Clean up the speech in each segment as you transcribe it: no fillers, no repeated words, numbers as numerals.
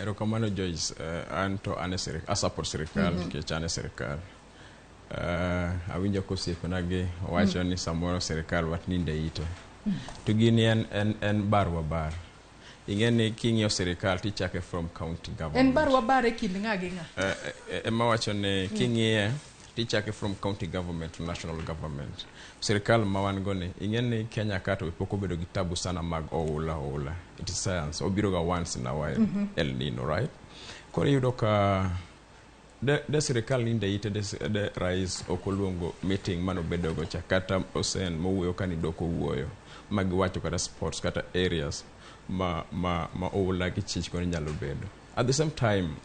Erokamano Joyce, anto ane sirkal, support sirkal, nikech ane sirkal. Awinjo kosiepnagi wacho ni samoro sirkal wat ninde ite. To gini en barwa bar. Ing'e ni king'iyo sirkal tichake from county government. En barwa bar e kind ng'a gi ng'a? Ema wacho ni king'iye tichake from county government to national government. Sirkal ma wan go ni ing'e ni Kenya ka to pok obedo gi tabu sana mag oula. It is science. Obiro ga once in a while. El Nino, right? Koro yudo ka de sirkal ninde ite de rais okoluongo meeting mano bedo go cha kata osen mowuoyo kani doko wuoyo mag wacho kata sports kata areas ma oula gi chich ko nyalo bedo. At the same time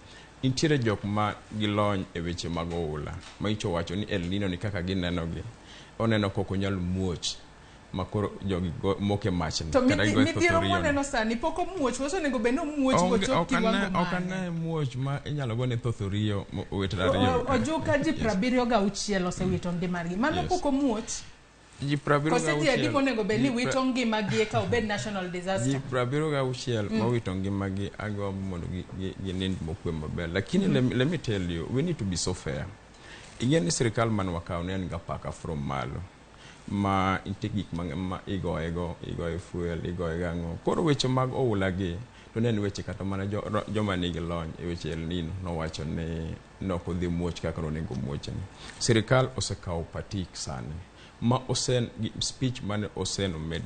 intiere jok ma gilony e weche mag oula ma icho wacho ni El Nino ni kaka gineno gi oneno koko nyalo muoch makoro jogi moke machni kata go midhiero moneno sani poko muoch waso nego beno muoch go chok kiwango ma okane muoch ma inyalo go ne thothorio owetna riyo Ojuka ji 76 osewito ngimargi mano poko muoch ji 76 koseti adi monego beni wito ngimagi ka obed national disaster ji 76 ma wito ngimagi agombo mondo ginind mokwe maber lakini let me tell you we need to be so fair ingeni sirkal man wakaw ne nga paka from malo ma inte gik ma igoe fuel igoe gango koro weche mag oula gi to nen weche kata mana joma nigi lony e weche El Nino no wacho ni noko dhi muoch kaka onego muoch ni sirkal osekaw patik sani ma osen speech mane osen media